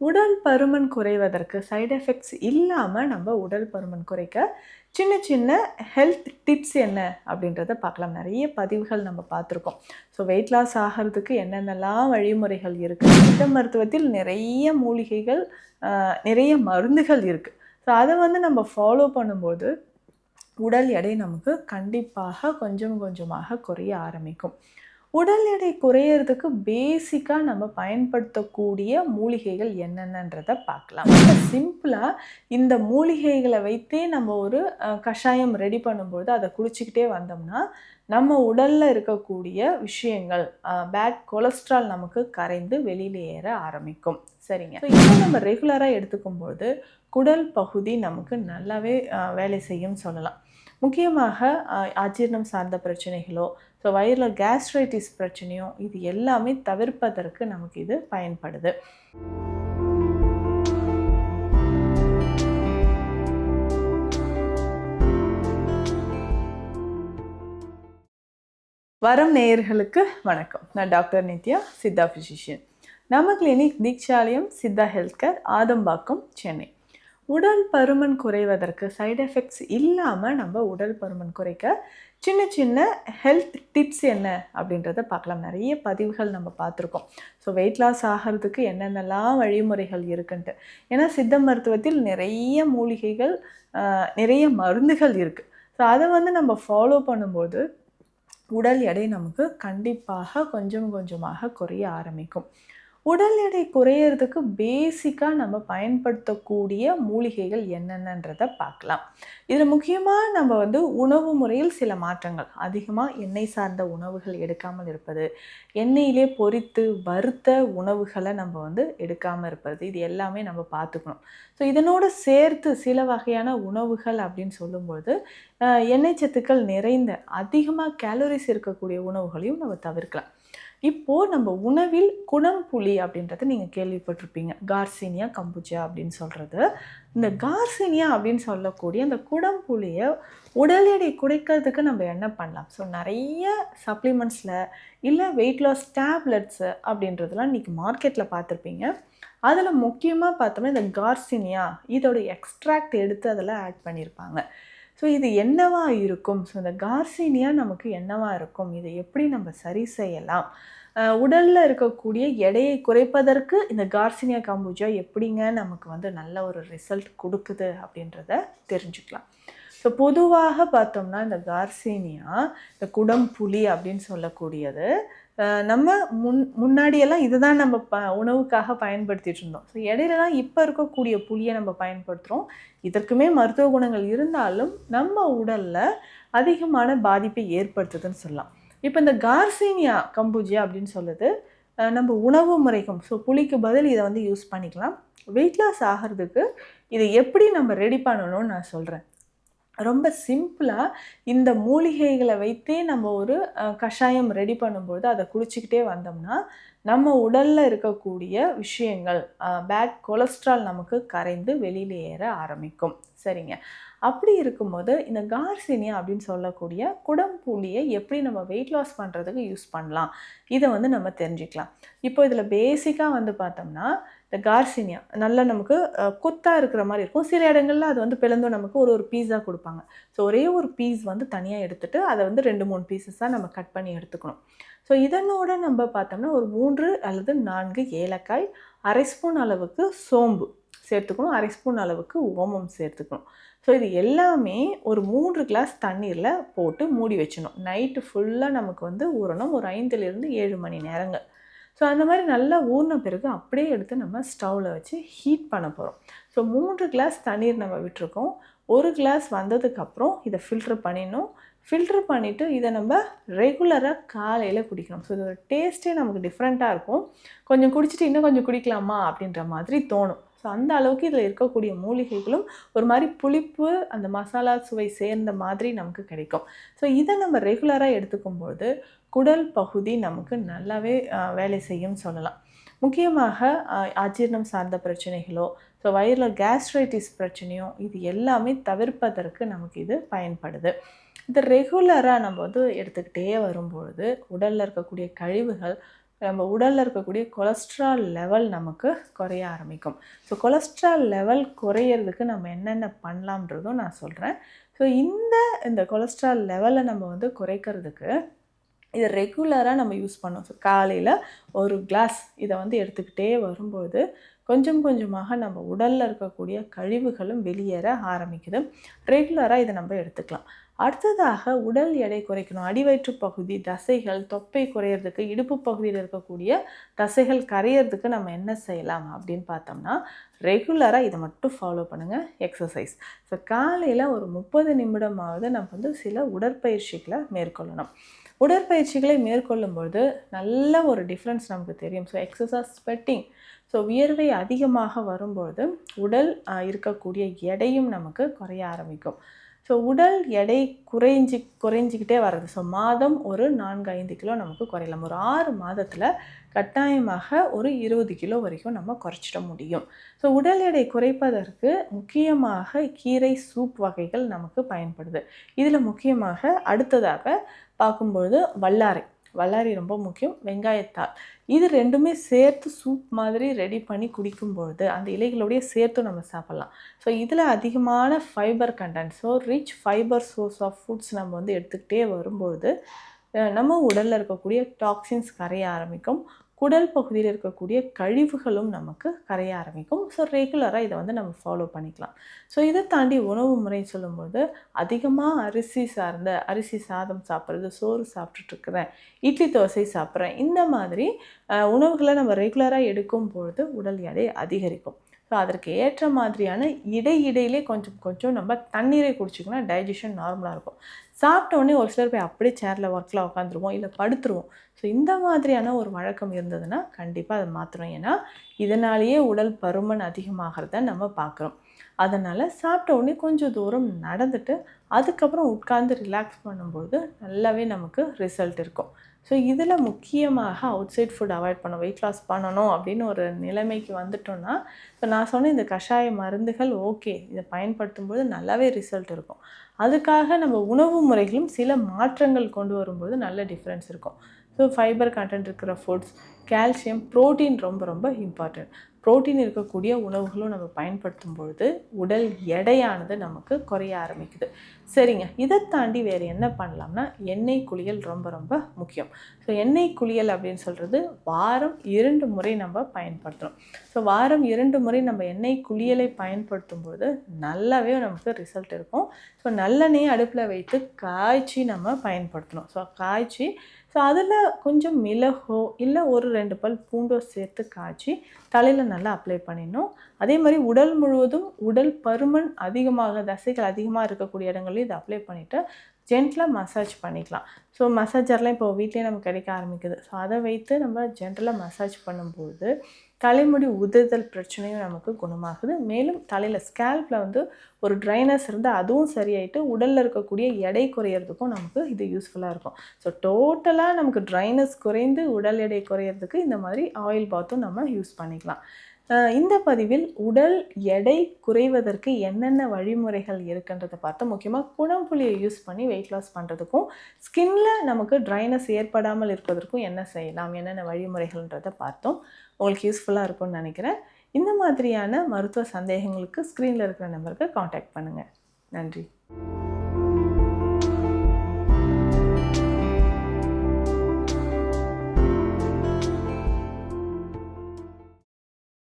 உடல் பருமன் குறைவதற்கு சைடு எஃபெக்ட்ஸ் இல்லாமல் நம்ம உடல் பருமன் குறைக்க சின்ன சின்ன ஹெல்த் டிப்ஸ் என்ன அப்படின்றத பார்க்கலாம். நிறைய பதிவுகள் நம்ம பார்த்துருக்கோம். ஸோ வெயிட் லாஸ் ஆகிறதுக்கு என்னென்னலாம் வழிமுறைகள் இருக்குது, சித்த மருத்துவத்தில் நிறைய மூலிகைகள், நிறைய மருந்துகள் இருக்குது. ஸோ அதை நம்ம ஃபாலோ பண்ணும்போது உடல் எடை நமக்கு கண்டிப்பாக கொஞ்சம் கொஞ்சமாக குறைய ஆரம்பிக்கும். உடல் எடை குறையிறதுக்கு பேசிக்காக நம்ம பயன்படுத்தக்கூடிய மூலிகைகள் என்னென்னன்றதை பார்க்கலாம். ரொம்ப சிம்பிளாக இந்த மூலிகைகளை வைத்தே நம்ம ஒரு கஷாயம் ரெடி பண்ணும்போது அதை குடிச்சிக்கிட்டே வந்தோம்னா நம்ம உடலில் இருக்கக்கூடிய விஷயங்கள், பேட் கொலஸ்ட்ரால் நமக்கு கரைந்து வெளியில் ஏற ஆரம்பிக்கும். சரிங்க. ஸோ இப்போ நம்ம ரெகுலராக எடுத்துக்கும்போது குடல் பகுதி நமக்கு நல்லாவே வேலை செய்யும் சொல்லலாம். முக்கியமாக அஜீரணம் சார்ந்த பிரச்சனைகளோ, ஸோ வயிறில் கேஸ்ட்ரைட்டிஸ் பிரச்சனையோ, இது எல்லாமே தவிர்ப்பதற்கு நமக்கு இது பயன்படுது. வரம் நேயர்களுக்கு வணக்கம். நான் டாக்டர் நித்யா, சித்தா ஃபிசிஷியன். நம்ம clinic Deekshalayam Siddha health care, Adambakkam, Chennai. உடல் பருமன் குறைவதற்கு சைடு எஃபெக்ட்ஸ் இல்லாமல் நம்ம உடல் பருமன் குறைக்க சின்ன சின்ன ஹெல்த் டிப்ஸ் என்ன அப்படின்றத பார்க்கலாம். நிறைய பதிவுகள் நம்ம பார்த்துருக்கோம். ஸோ வெயிட் லாஸ் ஆகிறதுக்கு என்னென்னலாம் வழிமுறைகள் இருக்குன்ட்டு. ஏன்னா சித்த மருத்துவத்தில் நிறைய மூலிகைகள், நிறைய மருந்துகள் இருக்குது. ஸோ அதை நம்ம ஃபாலோ பண்ணும்போது உடல் எடை நமக்கு கண்டிப்பாக கொஞ்சம் கொஞ்சமாக குறைய ஆரம்பிக்கும். உடல் எடை குறையிறதுக்கு பேசிக்காக நம்ம பயன்படுத்தக்கூடிய மூலிகைகள் என்னென்னன்றதை பார்க்கலாம். இதில் முக்கியமாக நம்ம உணவு முறையில் சில மாற்றங்கள், அதிகமாக எண்ணெய் சார்ந்த உணவுகள் எடுக்காமல் இருப்பது, எண்ணெயிலே பொரித்து வறுத்த உணவுகளை நம்ம எடுக்காமல் இருப்பது, இது எல்லாமே நம்ம பார்த்துக்கணும். ஸோ இதனோடு சேர்த்து சில வகையான உணவுகள் அப்படின்னு சொல்லும்போது எண்ணெய் சத்துக்கள் நிறைந்த அதிகமாக கேலரிஸ் இருக்கக்கூடிய உணவுகளையும் நம்ம தவிர்க்கலாம். இப்போது நம்ம உணவில் குடம்புளி அப்படின்றத நீங்கள் கேள்விப்பட்டிருப்பீங்க. கார்சினியா கம்புஜா அப்படின்னு சொல்கிறது. இந்த கார்சினியா அப்படின்னு சொல்லக்கூடிய அந்த குடம்புளியை உடல் எடை குறைக்கிறதுக்கு நம்ம என்ன பண்ணலாம்? ஸோ நிறைய சப்ளிமெண்ட்ஸில் இல்லை வெயிட் லாஸ் டேப்லெட்ஸு அப்படின்றதெல்லாம் இன்றைக்கி மார்க்கெட்டில் பார்த்துருப்பீங்க. அதில் முக்கியமாக பார்த்தோம்னா இந்த கார்சினியா இதோட எக்ஸ்ட்ராக்ட் எடுத்து அதில் ஆட் பண்ணியிருப்பாங்க. ஸோ இது என்னவா இருக்கும்? ஸோ இந்த கார்சினியா நமக்கு என்னவா இருக்கும்? இதை எப்படி நம்ம சரி செய்யலாம்? உடலில் இருக்கக்கூடிய எடையை குறைப்பதற்கு இந்த கார்சினியா கம்புஜா எப்படிங்க நமக்கு நல்ல ஒரு ரிசல்ட் கொடுக்குது அப்படின்றத தெரிஞ்சுக்கலாம். ஸோ பொதுவாக பார்த்தோம்னா இந்த கார்சினியா, இந்த குடம்புளி அப்படின்னு சொல்லக்கூடியது, நம்ம முன்னாடியெல்லாம் இதை தான் நம்ம உணவுக்காக பயன்படுத்திகிட்டு இருந்தோம். ஸோ இடையில தான் இப்போ இருக்கக்கூடிய புளியை நம்ம பயன்படுத்துகிறோம். இதற்குமே மருத்துவ குணங்கள் இருந்தாலும் நம்ம உடலில் அதிகமான பாதிப்பை ஏற்படுத்துதுன்னு சொல்லலாம். இப்போ இந்த கார்சினியா கம்புஜியா அப்படின்னு சொல்லுது நம்ம உணவு முறைக்கும், ஸோ புளிக்கு பதில் இதை யூஸ் பண்ணிக்கலாம். வெயிட் லாஸ் ஆகிறதுக்கு இதை எப்படி நம்ம ரெடி பண்ணணும்னு நான் சொல்கிறேன். ரொம்ப சிம்பிளாக இந்த மூலிகைகளை வைத்தே நம்ம ஒரு கஷாயம் ரெடி பண்ணும்போது அதை குடிச்சிக்கிட்டே வந்தோம்னா நம்ம உடலில் இருக்கக்கூடிய விஷயங்கள், பேட் கொலஸ்ட்ரால் நமக்கு கரைந்து வெளியில் ஏற ஆரம்பிக்கும். சரிங்க. அப்படி இருக்கும்போது இந்த கார்சினியா அப்படின்னு சொல்லக்கூடிய குடம்புளியை எப்படி நம்ம வெயிட் லாஸ் பண்ணுறதுக்கு யூஸ் பண்ணலாம், இதை நம்ம தெரிஞ்சுக்கலாம். இப்போ இதில் பேசிக்காக பார்த்தோம்னா இந்த கார்சினியா நல்லா நமக்கு கொத்தாக இருக்கிற மாதிரி இருக்கும். சில இடங்களில் அது பிளந்தும் நமக்கு ஒரு பீஸாக கொடுப்பாங்க. ஸோ ஒரே ஒரு பீஸ் தனியாக எடுத்துகிட்டு அதை 2-3 பீசஸாக நம்ம கட் பண்ணி எடுத்துக்கணும். ஸோ இதனோட நம்ம பார்த்தோம்னா ஒரு 3 அல்லது 4 ஏலக்காய், அரை ஸ்பூன் அளவுக்கு சோம்பு சேர்த்துக்கணும், அரை ஸ்பூன் அளவுக்கு ஓமம் சேர்த்துக்கணும். ஸோ இது எல்லாமே ஒரு 3 கிளாஸ் தண்ணீரில் போட்டு மூடி வச்சிடணும். நைட்டு ஃபுல்லாக நமக்கு ஊறணும், ஒரு 5லிருந்து 7 மணி நேரங்கள். ஸோ அந்த மாதிரி நல்லா ஊறின பிறகு அப்படியே எடுத்து நம்ம ஸ்டவ்வில் வச்சு ஹீட் பண்ண போகிறோம். ஸோ 3 கிளாஸ் தண்ணீர் நம்ம விட்டுருக்கோம். 1 கிளாஸ் வந்ததுக்கப்புறம் இதை ஃபில்ட்ரு பண்ணிடணும். ஃபில்ட்ரு பண்ணிவிட்டு இதை நம்ம ரெகுலராக காலையில் குடிக்கணும். ஸோ இதோட டேஸ்ட்டே நமக்கு டிஃப்ரெண்ட்டாக இருக்கும். கொஞ்சம் குடிச்சிட்டு இன்னும் கொஞ்சம் குடிக்கலாமா அப்படின்ற மாதிரி தோணும். ஸோ அந்த அளவுக்கு இதில் இருக்கக்கூடிய மூலிகைகளும் ஒரு மாதிரி புளிப்பு, அந்த மசாலா சுவை சேர்ந்த மாதிரி நமக்கு கிடைக்கும். ஸோ இதை நம்ம ரெகுலராக எடுத்துக்கும்போது குடல் பகுதி நமக்கு நல்லாவே வேலை செய்யும் சொல்லலாம். முக்கியமாக அஜீரணம் சார்ந்த பிரச்சனைகளோ, ஸோ வயிறில் கேஸ்ட்ரைட்டிஸ் பிரச்சனையோ, இது எல்லாமே தவிர்ப்பதற்கு நமக்கு இது பயன்படுது. இது ரெகுலராக நம்ம எடுத்துக்கிட்டே வரும்பொழுது உடலில் இருக்கக்கூடிய கழிவுகள் நம்ம உடலில் இருக்கக்கூடிய கொலஸ்ட்ரால் லெவல் நமக்கு குறைய ஆரம்பிக்கும். ஸோ கொலஸ்ட்ரால் லெவல் குறையிறதுக்கு நம்ம என்னென்ன பண்ணலாம்ன்றதும் நான் சொல்கிறேன். ஸோ இந்த கொலஸ்ட்ரால் லெவலை நம்ம வந்து குறைக்கிறதுக்கு இதை ரெகுலராக நம்ம யூஸ் பண்ணோம். ஸோ காலையில் ஒரு கிளாஸ் இதை வந்து எடுத்துக்கிட்டே வரும்போது கொஞ்சம் கொஞ்சமாக நம்ம உடலில் இருக்கக்கூடிய கழிவுகளும் வெளியேற ஆரம்பிக்குது. ரெகுலராக இதை நம்ம எடுத்துக்கலாம். அடுத்ததாக உடல் எடை குறைக்கணும். அடிவயிற்று பகுதி தசைகள் தொப்பை குறையிறதுக்கு, இடுப்பு பகுதியில் இருக்கக்கூடிய தசைகள் கரையிறதுக்கு நம்ம என்ன செய்யலாம் அப்படின்னு பார்த்தோம்னா, ரெகுலராக இதை மட்டும் ஃபாலோ பண்ணுங்கள். எக்ஸசைஸ். ஸோ காலையில் ஒரு 30 நிமிடமாவது நம்ம வந்து சில உடற்பயிற்சிகளை மேற்கொள்ளணும். உடற்பயிற்சிகளை மேற்கொள்ளும்பொழுது நல்ல ஒரு டிஃப்ரென்ஸ் நமக்கு தெரியும். So exercise sweating. ஸோ வியர்வை அதிகமாக வரும்பொழுது உடல் இருக்கக்கூடிய எடையும் நமக்கு குறைய ஆரம்பிக்கும். ஸோ உடல் எடை குறைஞ்சிக்கிட்டே வர்றது. ஸோ மாதம் ஒரு 4-5 கிலோ நமக்கு குறையலாம். ஒரு 6 மாதத்தில் கட்டாயமாக ஒரு 20 கிலோ வரைக்கும் நம்ம குறைச்சிட முடியும். ஸோ உடல் எடை குறைப்பதற்கு முக்கியமாக கீரை சூப் வகைகள் நமக்கு பயன்படுது. இதில் முக்கியமாக அடுத்ததாக பார்க்கும்பொழுது வல்லாரை ரொம்ப முக்கியம். வெங்காயத்தாள் இது ரெண்டுமே சேர்த்து சூப் மாதிரி ரெடி பண்ணி குடிக்கும்பொழுது அந்த இலைகளோடைய சேர்த்து நம்ம சாப்பிட்லாம். ஸோ இதில் அதிகமான fibre content, so rich fibre source of foods நம்ம வந்து எடுத்துக்கிட்டே வரும்பொழுது நம்ம உடலில் இருக்கக்கூடிய டாக்ஸின்ஸ் கரைய ஆரம்பிக்கும். குடல் பகுதியில் இருக்கக்கூடிய கழிவுகளும் நமக்கு கரைய ஆரம்பிக்கும். ஸோ ரெகுலராக இதை வந்து நம்ம ஃபாலோ பண்ணிக்கலாம். ஸோ இதை தாண்டி உணவு முறை சொல்லும்போது அதிகமாக அரிசி சாதம் சாப்பிட்றது, சோறு சாப்பிட்டுட்ருக்குறேன், இட்லி தோசை சாப்பிட்றேன், இந்த மாதிரி உணவுகளை நம்ம ரெகுலராக எடுக்கும் பொழுது உடல் எடை அதிகரிக்கும். ஸோ அதற்கு ஏற்ற மாதிரியான இடையிடையிலே கொஞ்சம் நம்ம தண்ணீரை குடிச்சிக்கோன்னா டைஜஷன் நார்மலாக இருக்கும். சாப்பிட்டோடனே ஒரு சிலர் போய் அப்படியே சேரில் ஒர்க்கில் உட்காந்துருவோம், இல்லை படுத்துருவோம். ஸோ இந்த மாதிரியான ஒரு வழக்கம் இருந்ததுன்னா கண்டிப்பாக அதை மாற்றணும். ஏன்னா இதனாலேயே உடல் பருமன் அதிகமாகிறத நம்ம பார்க்குறோம். அதனால் சாப்பிட்ட உடனே கொஞ்சம் தூரம் நடந்துட்டு அதுக்கப்புறம் உட்கார்ந்து ரிலாக்ஸ் பண்ணும்போது நல்லாவே நமக்கு ரிசல்ட் இருக்கும். ஸோ இதில் முக்கியமாக அவுட் சைட் ஃபுட் அவாய்ட் பண்ணணும். வெயிட் லாஸ் பண்ணணும் அப்படின்னு ஒரு நிலைமைக்கு வந்துட்டோம்னா, இப்போ நான் சொன்ன இந்த கஷாய மருந்துகள் ஓகே, இதை பயன்படுத்தும்போது நல்லாவே ரிசல்ட் இருக்கும். அதுக்காக நம்ம உணவு முறைகளும் சில மாற்றங்கள் கொண்டு வரும்போது நல்ல டிஃப்ரென்ஸ் இருக்கும். ஸோ ஃபைபர் கண்டென்ட் இருக்கிற ஃபுட்ஸ், கால்சியம், ப்ரோட்டீன் ரொம்ப ரொம்ப இம்பார்ட்டன்ட். ப்ரோட்டீன் இருக்கக்கூடிய உணவுகளும் நம்ம பயன்படுத்தும் பொழுது உடல் எடையானது நமக்கு குறைய ஆரம்பிக்குது. சரிங்க, இதை தாண்டி வேறு என்ன பண்ணலாம்னா எண்ணெய் குளியல் ரொம்ப ரொம்ப முக்கியம். ஸோ எண்ணெய் குளியல் அப்படின்னு சொல்கிறது வாரம் 2 முறை நம்ம பயன்படுத்தணும். ஸோ வாரம் 2 முறை நம்ம எண்ணெய் குளியலை பயன்படுத்தும் பொழுது நல்லாவே நமக்கு ரிசல்ட் இருக்கும். ஸோ நல்லெண்ணெயை அடுப்பில் வைத்து காய்ச்சி நம்ம பயன்படுத்தணும். ஸோ அதில் கொஞ்சம் மிளகோ இல்லை ஒரு 2 பல் பூண்டோ சேர்த்து காய்ச்சி தலையில் நல்லா அப்ளை பண்ணிடணும். அதே மாதிரி உடல் முழுவதும் உடல் பருமன் அதிகமாக தசைகள் அதிகமாக இருக்கக்கூடிய இடங்களையும் இதை அப்ளை பண்ணிவிட்டு ஜென்டலாக மசாஜ் பண்ணிக்கலாம். ஸோ மசாஜர்லாம் இப்போ வீட்லேயே நமக்கு கிடைக்க ஆரம்பிக்குது. ஸோ அதை வைத்து நம்ம ஜென்டலாக மசாஜ் பண்ணும்போது தலைமுடி உதிர்தல் பிரச்சனையும் நமக்கு குணமாகுது. மேலும் தலையில் ஸ்கேல்பில் வந்து ஒரு ட்ரைனஸ் இருந்தால் அதுவும் சரியாயிட்டு உடலில் இருக்கக்கூடிய எடை குறையிறதுக்கும் நமக்கு இது யூஸ்ஃபுல்லாக இருக்கும். ஸோ டோட்டலாக நமக்கு ட்ரைனஸ் குறைந்து உடல் எடை குறையிறதுக்கு இந்த மாதிரி ஆயில் பாத்தும் நம்ம யூஸ் பண்ணிக்கலாம். இந்த பதிவில் உடல் எடை குறைவதற்கு என்னென்ன வழிமுறைகள் இருக்குன்றதை பார்த்தோம். முக்கியமாக குணம்புளியை யூஸ் பண்ணி வெயிட் லாஸ் பண்ணுறதுக்கும் ஸ்கின்ல நமக்கு ட்ரைனஸ் ஏற்படாமல் இருப்பதற்கும் என்ன செய்யலாம், என்னென்ன வழிமுறைகள்ன்றதை பார்த்தோம். உங்களுக்கு யூஸ்ஃபுல்லாக இருக்கும்னு நினைக்கிறேன். இந்த மாதிரியான மருத்துவ சந்தேகங்களுக்கு ஸ்க்ரீனில் இருக்கிற நம்பருக்கு காண்டாக்ட் பண்ணுங்கள். நன்றி.